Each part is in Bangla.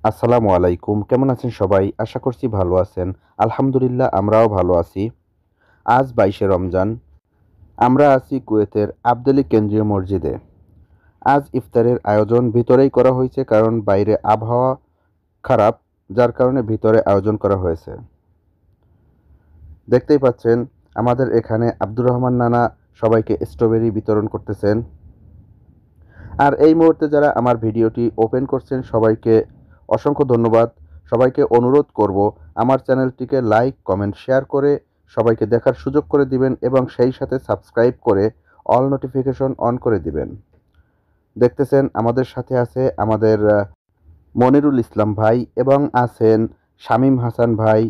আসসালামু আলাইকুম। কেমন আছেন সবাই? আশা করছি ভালো আছেন। আলহামদুলিল্লাহ আমরাও ভালো আছি। আজ ২২শে রমজান। আমরা আছি কুয়েতের আবদুলী কেন্দ্রীয় মসজিদে। আজ ইফতারের আয়োজন ভিতরেই করা হয়েছে কারণ বাইরে আবহাওয়া খারাপ, যার কারণে ভিতরে আয়োজন করা হয়েছে। দেখতেই পাচ্ছেন আমাদের এখানে আব্দুর রহমান নানা সবাইকে স্ট্রবেরি বিতরণ করতেছেন। আর এই মুহূর্তে যারা আমার ভিডিওটি ওপেন করছেন সবাইকে অসংখ্য ধন্যবাদ। সবাইকে অনুরোধ করব আমার চ্যানেলটিকে লাইক, কমেন্ট, শেয়ার করে সবাইকে দেখার সুযোগ করে দিবেন এবং সেই সাথে সাবস্ক্রাইব করে অল নোটিফিকেশন অন করে দিবেন। দেখতেছেন আমাদের সাথে আছে আমাদের মনিরুল ইসলাম ভাই এবং আছেন শামীম হাসান ভাই,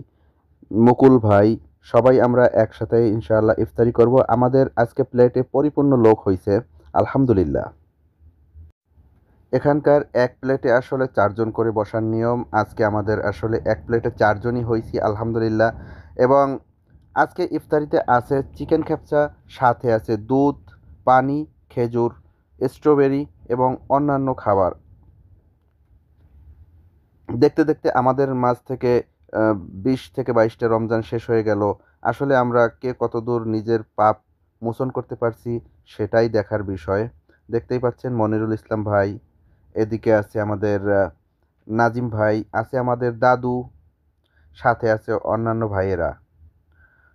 মুকুল ভাই। সবাই আমরা একসাথে ইনশাআল্লাহ ইফতারি করব। আমাদের আজকে প্লেটে পরিপূর্ণ লোক হইছে, আলহামদুলিল্লাহ। এখানকার এক প্লেটে আসলে ৪ জন করে বসার নিয়ম। আজকে আমাদের আসলে এক প্লেটে ৪ জনই হইছি, আলহামদুলিল্লাহ। এবং আজকে ইফতারিতে আছে চিকেন খেপচা, সাথে আছে দুধ, পানি, খেজুর, স্ট্রবেরি এবং অন্যান্য খাবার। দেখতে দেখতে আমাদের মাঝ থেকে ২০ থেকে ২২টা রমজান শেষ হয়ে গেল। আসলে আমরা কে কতদূর নিজের পাপ মোচন করতে পারছি সেটাই দেখার বিষয়। দেখতেই পাচ্ছেন মনিরুল ইসলাম ভাই, এদিকে আছে আমাদের নাজিম ভাই, আছে আমাদের দাদু, সাথে আছে অন্যান্য ভাইয়েরা।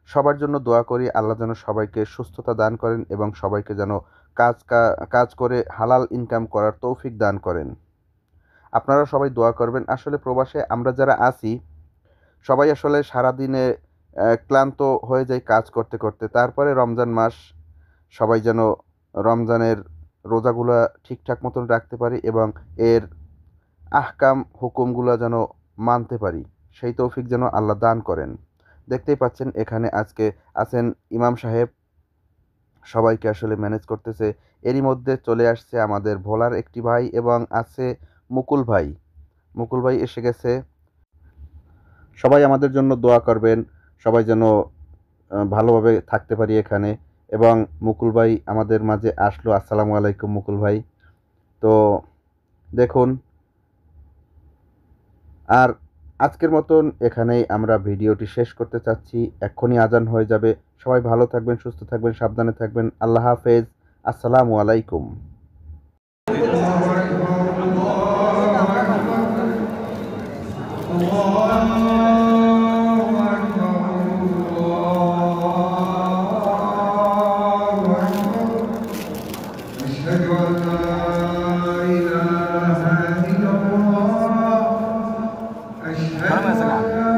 সবার জন্য দোয়া করি আল্লাহ যেন সবাইকে সুস্থতা দান করেন এবং সবাইকে যেন কাজ করে হালাল ইনকাম করার তৌফিক দান করেন। আপনারা সবাই দোয়া করবেন। আসলে প্রবাসে আমরা যারা আছি সবাই আসলে সারাদিনে ক্লান্ত হয়ে যাই কাজ করতে করতে। তারপরে রমজান মাস সবাই যেন রমজানের রোজাগুলা ঠিকঠাক মতন রাখতে পারি এবং এর আহকাম হুকুমগুলা যেন মানতে পারি, সেই তৌফিক যেন আল্লাহ দান করেন। দেখতেই পাচ্ছেন এখানে আজকে আছেন ইমাম সাহেব, সবাইকে আসলে ম্যানেজ করতেছে। এরই মধ্যে চলে আসছে আমাদের ভোলার একটি ভাই এবং আছে মুকুল ভাই। মুকুল ভাই এসে গেছে। সবাই আমাদের জন্য দোয়া করবেন, সবাই যেন ভালোভাবে থাকতে পারি এখানে। এবং মুকুল ভাই আমাদের মাঝে আসলো। আসসালামু আলাইকুম মুকুল ভাই। তো দেখুন, আর আজকের মতন এখানেই আমরা ভিডিওটি শেষ করতে চাচ্ছি। এক্ষুনি আজান হয়ে যাবে। সবাই ভালো থাকবেন, সুস্থ থাকবেন, সাবধানে থাকবেন। আল্লাহ হাফেজ। আসসালামু আলাইকুম। أشهد أن لا إله إلا الله أشهد أن